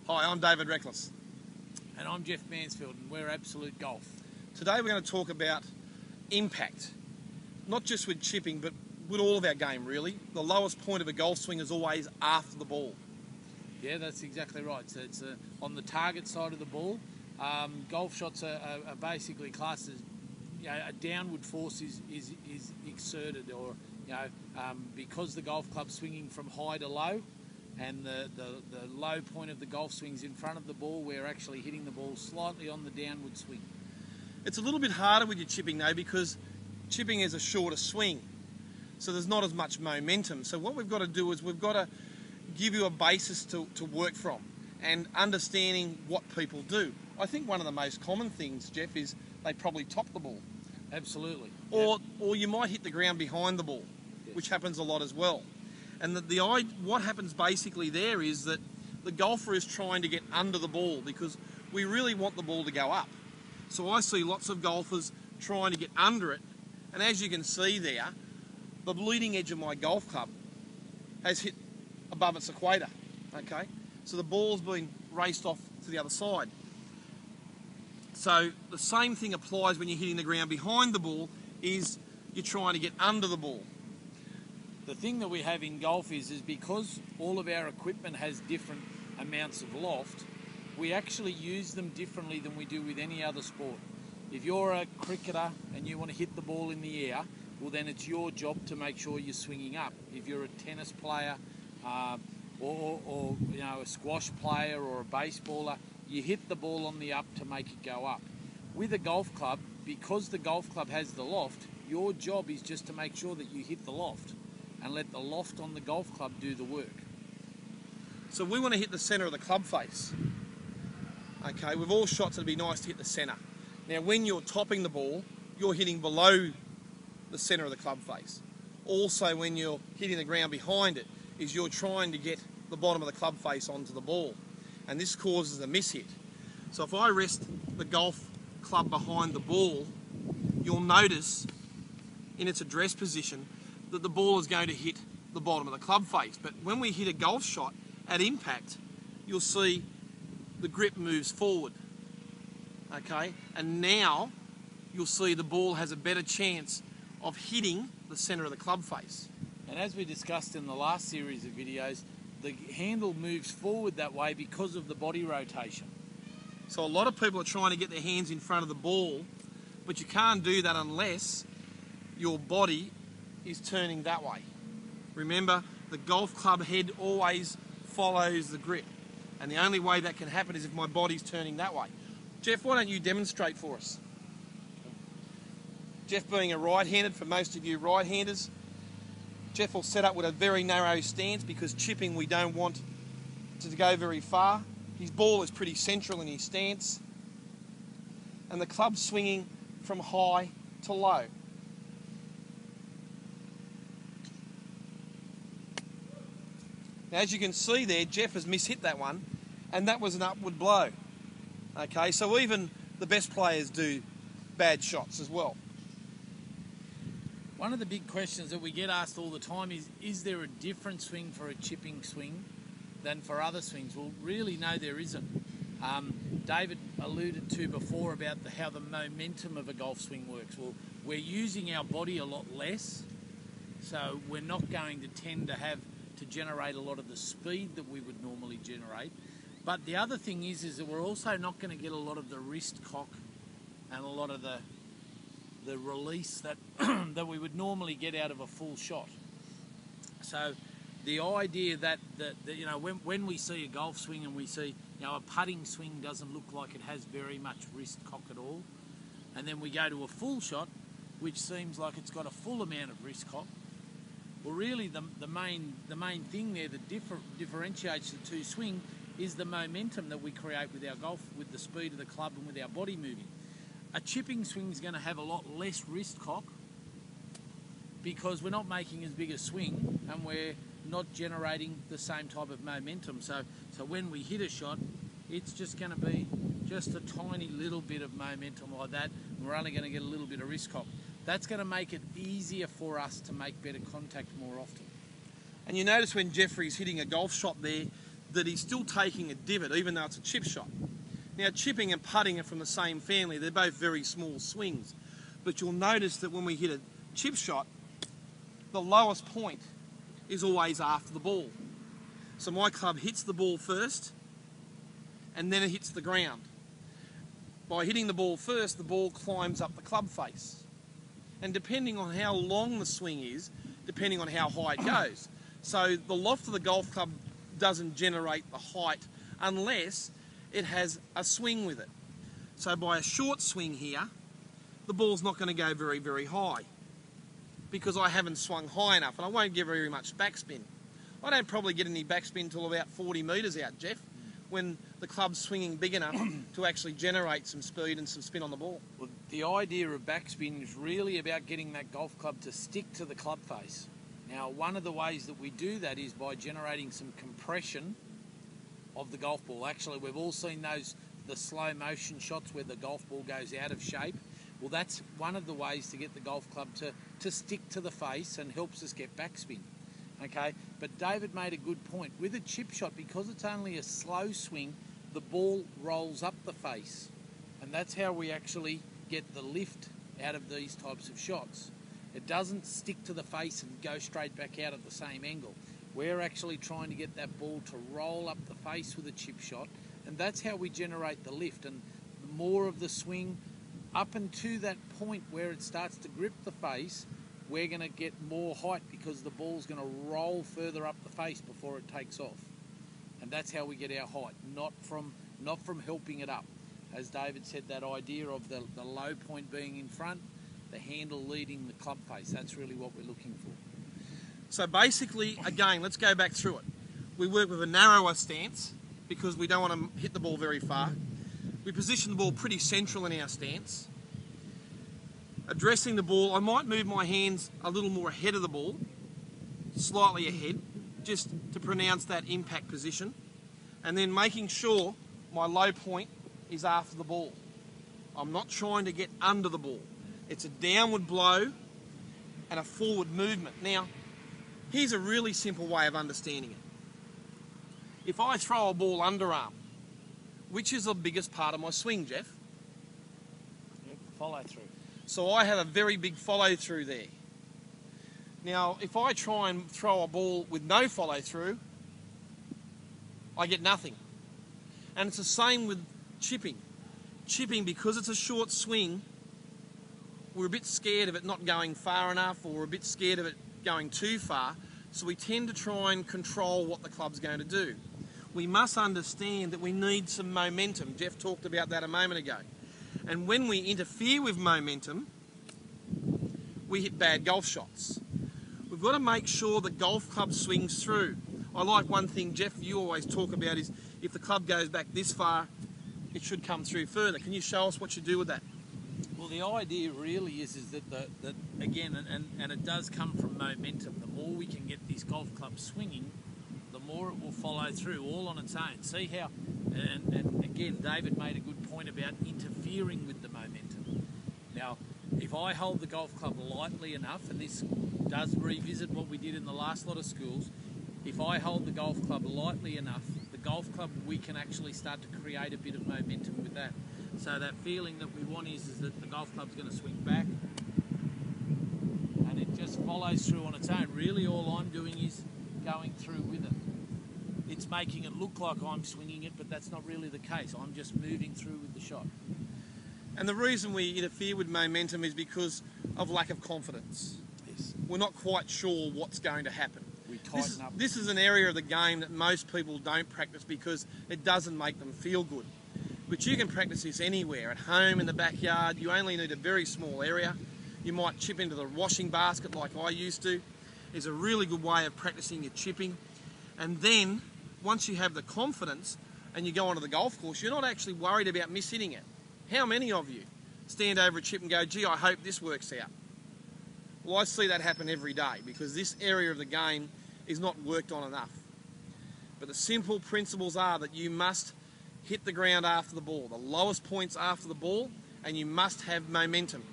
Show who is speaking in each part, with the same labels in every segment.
Speaker 1: Hi, I'm David Reckless.
Speaker 2: And I'm Jeff Mansfield, and we're Absolute Golf.
Speaker 1: Today we're going to talk about impact, not just with chipping, but with all of our game really. The lowest point of a golf swing is always after the ball.
Speaker 2: Yeah, that's exactly right. So it's on the target side of the ball. Golf shots are basically classed as, a downward force is exerted, or because the golf club's swinging from high to low, and the low point of the golf swing's in front of the ball, we're actually hitting the ball slightly on the downward swing.
Speaker 1: It's a little bit harder with your chipping though, because chipping is a shorter swing, so there's not as much momentum. So what we've got to do is we've got to give you a basis to work from, and understanding what people do. I think one of the most common things, Jeff, is they probably top the ball.
Speaker 2: Absolutely.
Speaker 1: Or you might hit the ground behind the ball, yes, which happens a lot as well. And what happens basically there is that the golfer is trying to get under the ball, because we really want the ball to go up. So I see lots of golfers trying to get under it, and as you can see there, the leading edge of my golf club has hit above its equator, okay? So the ball's been raced off to the other side. So the same thing applies when you're hitting the ground behind the ball, is you're trying to get under the ball.
Speaker 2: The thing that we have in golf is because all of our equipment has different amounts of loft, we actually use them differently than we do with any other sport. If you're a cricketer and you want to hit the ball in the air, well then it's your job to make sure you're swinging up. If you're a tennis player or a squash player or a baseballer, you hit the ball on the up to make it go up. With a golf club, because the golf club has the loft, your job is just to make sure that you hit the loft and let the loft on the golf club do the work.
Speaker 1: So we want to hit the centre of the club face. Okay, with all shots it'd be nice to hit the centre. Now when you're topping the ball, you're hitting below the centre of the club face. Also when you're hitting the ground behind it, is you're trying to get the bottom of the club face onto the ball. And this causes a miss hit. So if I rest the golf club behind the ball, you'll notice in its address position that the ball is going to hit the bottom of the club face. But when we hit a golf shot at impact, you'll see the grip moves forward, okay? And now you'll see the ball has a better chance of hitting the centre of the club face.
Speaker 2: And as we discussed in the last series of videos, the handle moves forward that way because of the body rotation.
Speaker 1: So a lot of people are trying to get their hands in front of the ball, but you can't do that unless your body is turning that way. Remember, the golf club head always follows the grip, and the only way that can happen is if my body's turning that way. Jeff, why don't you demonstrate for us? Jeff being a right-handed, for most of you right-handers, Jeff will set up with a very narrow stance, because chipping we don't want to go very far. His ball is pretty central in his stance, and the club's swinging from high to low. Now, as you can see there, Jeff has mishit that one, and that was an upward blow. Okay, so even the best players do bad shots as well.
Speaker 2: One of the big questions that we get asked all the time is there a different swing for a chipping swing than for other swings? Well, really, no, there isn't. David alluded to before about how the momentum of a golf swing works. Well, we're using our body a lot less, so we're not going to tend to generate a lot of the speed that we would normally generate. But the other thing is that we're also not going to get a lot of the wrist cock and a lot of the release that that we would normally get out of a full shot. So the idea that when we see a golf swing and we see a putting swing doesn't look like it has very much wrist cock at all, and then we go to a full shot which seems like it's got a full amount of wrist cock. Well, really the main thing there that differentiates the two swing is the momentum that we create with our golf, with the speed of the club and with our body moving. A chipping swing is going to have a lot less wrist cock, because we're not making as big a swing and we're not generating the same type of momentum. So when we hit a shot, it's just going to be just a tiny little bit of momentum like that, and we're only going to get a little bit of wrist cock. That's going to make it easier for us to make better contact more often.
Speaker 1: And you notice when Jeffrey's hitting a golf shot there, that he's still taking a divot, even though it's a chip shot. Now, chipping and putting are from the same family. They're both very small swings. But you'll notice that when we hit a chip shot, the lowest point is always after the ball. So my club hits the ball first, and then it hits the ground. By hitting the ball first, the ball climbs up the club face. And depending on how long the swing is, depending on how high it goes. So the loft of the golf club doesn't generate the height unless it has a swing with it. So by a short swing here, the ball's not going to go very, very high because I haven't swung high enough, and I won't get very much backspin. I don't probably get any backspin until about 40 metres out, Jeff, when the club's swinging big enough to actually generate some speed and some spin on the ball.
Speaker 2: Well, the idea of backspin is really about getting that golf club to stick to the club face. Now, one of the ways that we do that is by generating some compression of the golf ball. Actually, we've all seen the slow motion shots where the golf ball goes out of shape. Well, that's one of the ways to get the golf club to stick to the face and helps us get backspin. Okay, but David made a good point. With a chip shot, because it's only a slow swing, the ball rolls up the face. And that's how we actually get the lift out of these types of shots. It doesn't stick to the face and go straight back out at the same angle. We're actually trying to get that ball to roll up the face with a chip shot, and that's how we generate the lift. And the more of the swing up and to that point where it starts to grip the face, we're going to get more height because the ball's going to roll further up the face before it takes off. And that's how we get our height, not from helping it up. As David said, that idea of the low point being in front, the handle leading the club face, that's really what we're looking for.
Speaker 1: So basically, again, let's go back through it. We work with a narrower stance because we don't want to hit the ball very far. We position the ball pretty central in our stance. Addressing the ball, I might move my hands a little more ahead of the ball, slightly ahead, just to pronounce that impact position. And then making sure my low point is after the ball. I'm not trying to get under the ball. It's a downward blow and a forward movement. Now, here's a really simple way of understanding it. If I throw a ball underarm, which is the biggest part of my swing, Jeff?
Speaker 2: Follow through.
Speaker 1: So I have a very big follow through there. Now, if I try and throw a ball with no follow through, I get nothing. And it's the same with chipping. Chipping, because it's a short swing, we're a bit scared of it not going far enough, or we're a bit scared of it going too far, so we tend to try and control what the club's going to do. We must understand that we need some momentum. Jeff talked about that a moment ago. And when we interfere with momentum, we hit bad golf shots. We've got to make sure the golf club swings through. I like one thing, Jeff, you always talk about is if the club goes back this far, it should come through further. Can you show us what you do with that?
Speaker 2: Well, the idea really is that again, and it does come from momentum. The more we can get this golf club swinging, the more it will follow through all on its own. See how, and again, David made a good point about interfering with the momentum. Now, if I hold the golf club lightly enough, and this does revisit what we did in the last lot of schools, if I hold the golf club lightly enough, the golf club, we can actually start to create a bit of momentum with that. So that feeling that we want is that the golf club's going to swing back, and it just follows through on its own. Really all I'm doing is going through with it. It's making it look like I'm swinging it, but that's not really the case. I'm just moving through with the shot.
Speaker 1: And the reason we interfere with momentum is because of lack of confidence.
Speaker 2: Yes.
Speaker 1: We're not quite sure what's going to happen.
Speaker 2: We tighten up.
Speaker 1: This is an area of the game that most people don't practice because it doesn't make them feel good. But you can practice this anywhere, at home, in the backyard. You only need a very small area. You might chip into the washing basket like I used to. It's a really good way of practicing your chipping. And then, once you have the confidence and you go onto the golf course, you're not actually worried about mishitting it. How many of you stand over a chip and go, gee, I hope this works out? Well, I see that happen every day because this area of the game is not worked on enough. But the simple principles are that you must hit the ground after the ball, the lowest points after the ball, and you must have momentum.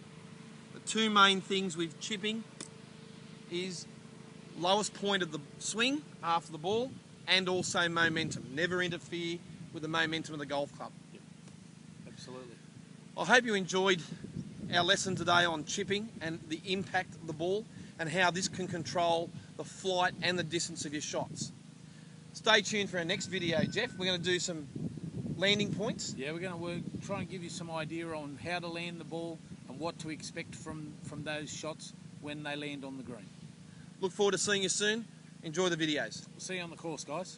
Speaker 1: The two main things with chipping is lowest point of the swing after the ball and also momentum. Never interfere with the momentum of the golf club.
Speaker 2: Absolutely.
Speaker 1: I hope you enjoyed our lesson today on chipping and the impact of the ball and how this can control the flight and the distance of your shots. Stay tuned for our next video, Jeff. We're going to do some landing points.
Speaker 2: Yeah, we're going to try and give you some idea on how to land the ball and what to expect from those shots when they land on the green.
Speaker 1: Look forward to seeing you soon. Enjoy the videos.
Speaker 2: We'll see you on the course, guys.